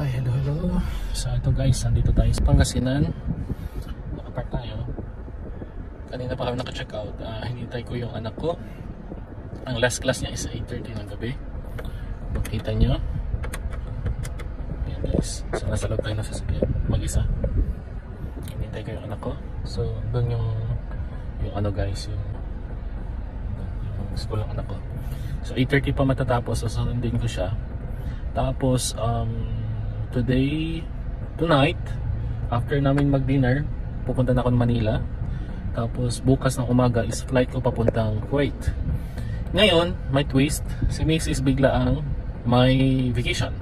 Hi, hello. So ito guys, nandito tayo sa Pangasinan. Nakapark tayo. Kanina pa kami naka-check out. Hinintay ko yung anak ko. Ang last class niya is 8:30 ng gabi. Makita nyo. Ayan guys. So nasa loob tayo na sasakyan. Mag-isa. Hinintay ko yung anak ko. So doon yung ano guys, yung school ng anak ko. So 8:30 pa matatapos. So sundin ko siya. Tapos tonight after namin mag-dinner, pupunta na ako ng Manila. Tapos bukas ng umaga is flight ko papuntang Kuwait. Ngayon, may twist. Si Mrs. bigla ang may vacation.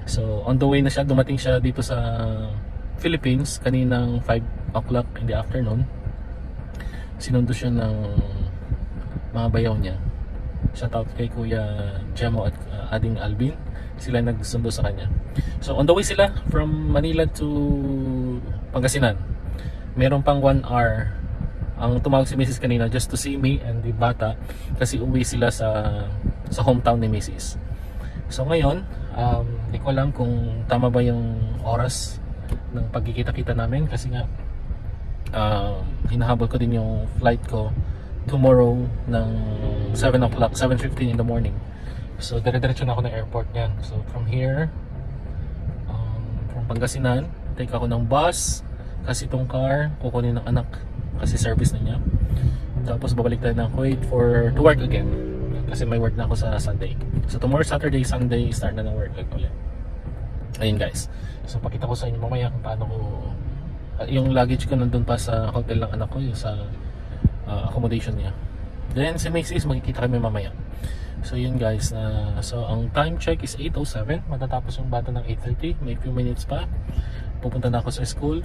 So on the way na siya, dumating siya dito sa Philippines kaninang 5 o'clock in the afternoon. Sinundo siya ng mga bayaw niya. Shout out kay Kuya Jemo at Ading Alvin. Sila nagsundo sa kanya. So on the way sila from Manila to Pangasinan. Meron pang 1 hour ang tumawag si Mrs. kanina just to see me and the bata kasi uwi sila sa hometown ni Mrs. So ngayon, hindi ko alam kung tama ba yung oras ng pagkikita-kita namin kasi nga hinahabol ko din yung flight ko tomorrow ng 7 o'clock, 7:15 in the morning. So dire-diretso na ako ng airport niyan. So from here, from Pangasinan, take ako ng bus kasi itong car kukunin ng anak kasi service na niya. Tapos babalik tayo ng Kuwait to work again kasi may work na ako sa Sunday. So tomorrow Saturday, Sunday start na ng work ulit. Ayun guys. So pakita ko sa inyo mamaya kung paano ko yung luggage ko nandun pa sa hotel ng anak ko, yung sa accommodation niya. Then si Mrs. magkikita kami mamaya. So yun guys, so ang time check is 8:07. Matatapos yung bata ng 8:30. May few minutes pa. Pupunta na ako sa school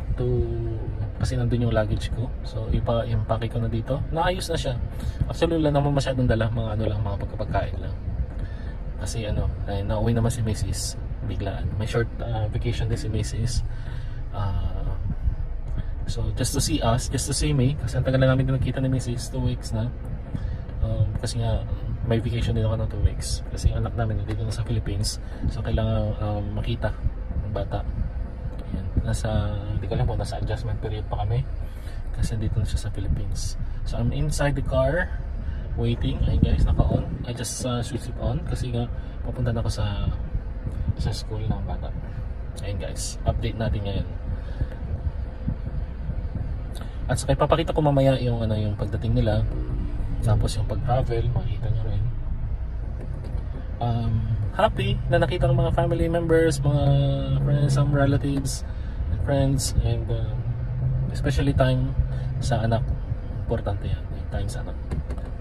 kasi nandun yung luggage ko. So ipa-impake ko na dito. Naayos na siya. Actually wala naman masyadong dala, mga pagkapagkain lang. Kasi nauwi naman si Mrs. biglaan. May short vacation din si Mrs. So just to see us, just to see me, kasi ang tagal na namin din nakita ni Mrs. 2 weeks na. Kasi nga may vacation din ako ng 2 weeks kasi anak namin dito na sa Philippines, so kailangan makita ng bata. Ayan. Hindi ko alam po, nasa adjustment period pa kami kasi dito na siya sa Philippines. So I'm inside the car waiting. Ayun guys, naka-on. I just switch it on kasi nga papunta na ako sa school ng bata. Ayun guys, update natin ngayon. At saka ipapakita ko mamaya yung pagdating nila. Tapos yung pag-travel, makita nyo rin. Happy na nakita ng mga family members, mga friends, some relatives, and friends, and especially time sa anak. Importante yan, time sa anak.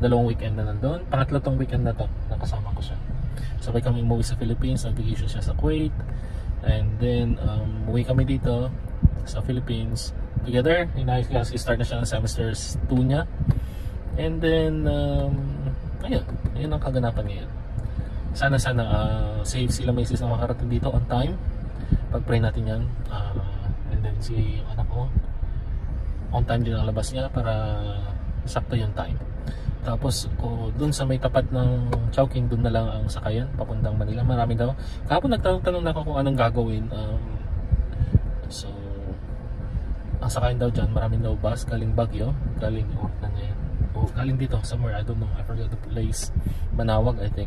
2 weekend na nandun. Pangatlo tong weekend na to, nakasama ko siya. Sabay kami umuwi sa Philippines, nag-vacation siya sa Kuwait. And then, umuwi kami dito sa Philippines together. Inayos kasi start na siya ng semesters 2 niya. And then ayun ang kaganapan ngayon. Sana safe sila Mrs. na makarating dito on time. Pag-pray natin yan. And then si anak ko on time din ang labas niya para sakto yung time. Tapos dun sa may tapat ng Chowking, dun na lang ang sakayan papuntang Manila. Marami daw. Kahapon nagtanong na ako kung anong gagawin. So ang sakayan daw dyan, maraming daw bus galing Baguio, galing galing dito somewhere, I don't know, I forgot the place. Manawag I think.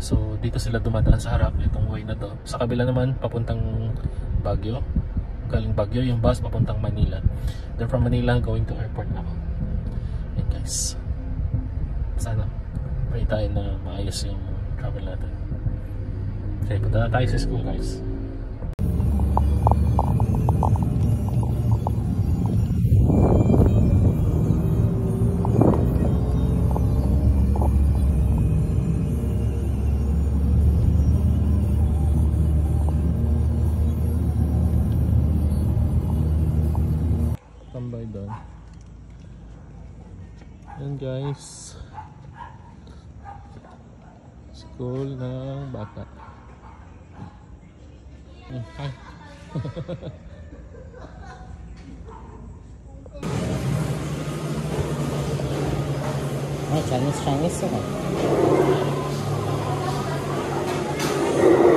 So dito sila dumadaan sa harap itong way na to. Sa kabila naman papuntang Baguio, galing Baguio yung bus papuntang Manila. Then from Manila going to airport na ako. Yan guys, sana pray tayo na maayos yung travel natin. Okay, punta na tayo sa school guys. Tambay doon. Yan guys, school ng bata. Hi. Chinese ako.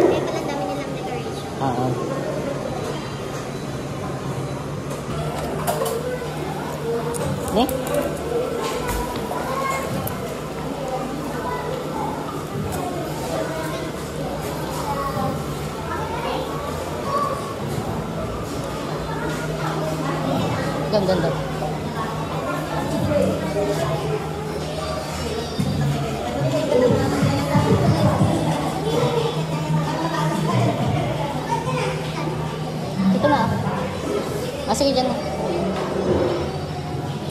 Kaya pala dami nilang decoration. Oo. Ne? Ganda. Ito na. Ah, sige, dyan na.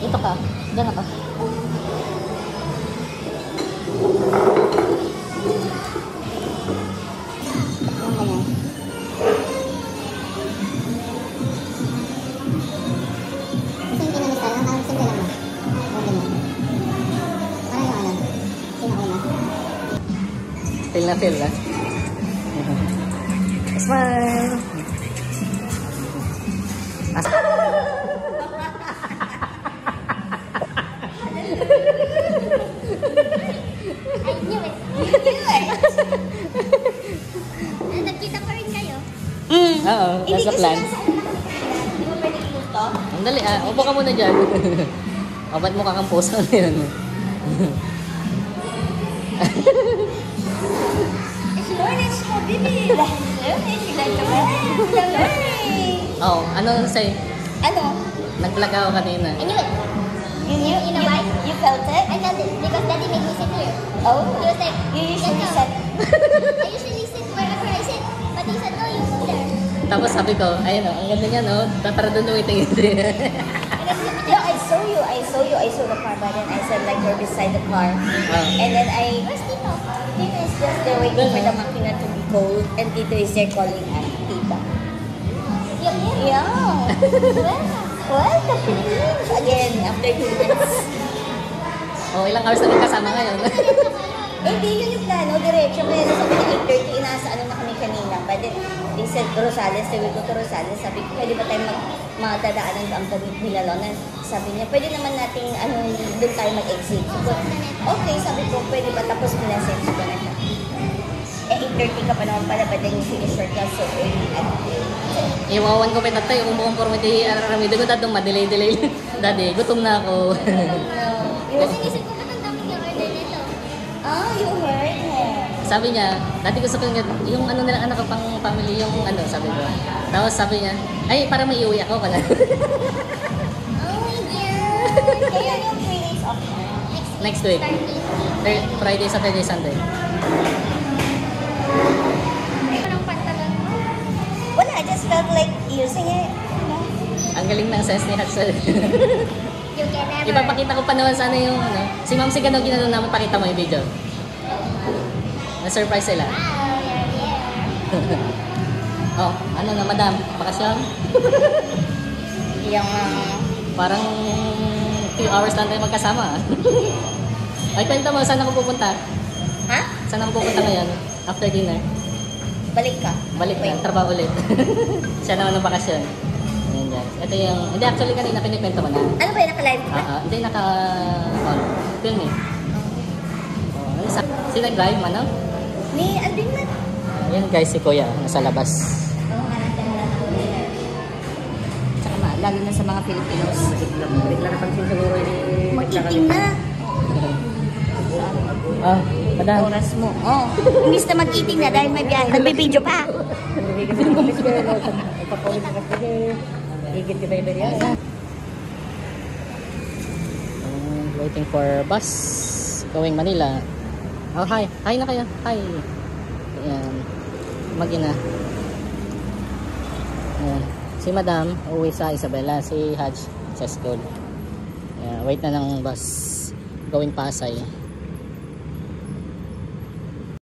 Dito ka. Dyan na ka. Feel na feel na. Smile. I knew it. You knew it. Nagkita pa rin kayo. Oo, nasa plan. Hindi mo pwede i-move to? Ang dali, upo ka muna dyan. O, ba't mukha kang puso na yun? It's learning, it's more baby. Learning, you like to learning. Oo, ano sa'yo? Ano? Nag-vlog ako kanina. I knew it. You knew? You know why? You felt it? I felt it because Daddy made me sit here. Oh. He was like, you usually sit. I usually sit wherever I sit. But he said, no, you move there. Tapos sabi ko, ayun o, ang ganda niya no, para doon tumitingin. Yeah, I saw the car, but then I said like you're beside the car. And then where's Tito? Tito is just there waiting for the makina to be cold, and Tito is there calling us Tita. Yeah. Well, the Philippines again after 2 months. O, ilang hours na rin kasama ngayon. Hindi, yun yung plano, diretso. Kaya sabi na 8:30, inasa ano na kami kanina. But then, they said Rosales, they will go to Rosales. Sabi ko, pwede ba tayo magdadaanan ang Villalona? Sabi niya, pwede naman nating doon tayo mag-exit. So, okay, sabi ko, pwede ba tapos pinasenso ko na siya. Eh, 8:30 ka pa naman pala, but then you finish your class so early. Iwawan ko pa tatay, umuong pormiti, aramido ko tatong madelay-delay. Dati, gutom na ako. Inisip ko, ba't ang dami niya order nito? Oh, you heard him. Sabi niya, dati gusto ko yung ano nilang anak ko pang family, yung ano, sabi ko. Tapos sabi niya, ay, para may iuwi ako pala. Oh my God! Kaya yung 3 days off Next week. Friday, Saturday, Sunday. Anong pantalon mo? Wala, I just felt like using it. Ang galing ng sense ni Hatsel. You can never. Ipapakita ko pa naman sana yung ano. Si Ma'am si Gano ginano naman, pakita mo yung video. Na-surprise sila. Wow, you're here. Oh, ano na madam, bakasyon? Yung, Parang few hours lang tayo magkasama. Ay, kwenta mo, saan ako pupunta? ha? Saan ako pupunta ngayon? After dinner? Balik ka. Balik na, trabaho ulit. Siya naman ng bakasyon. Ayan guys. Ito yung, hindi actually kanina pinikwento ko na. Ano ba yung naka-live ka? Hindi film eh. Si nag-drive man, no? Ni Aldrin man. Ayan guys, si Kuya, nasa labas. Oo, hanap ka na lang ako later. Tsaka lalo na sa mga Filipinos. Bigla napansin siguro yung... Mag-itim na. Madam. Oras mo. Oh, imbis na mag-eating na dahil may biyahe. Nagbibideo pa. Waiting for bus going Manila. Oh, hi. Hi na kayo. Hi. Ayan. Mag-ina. Ayan. Si Madam, uwi sa Isabela. Si Haj sa school. Ayan. Wait na ng bus going Pasay.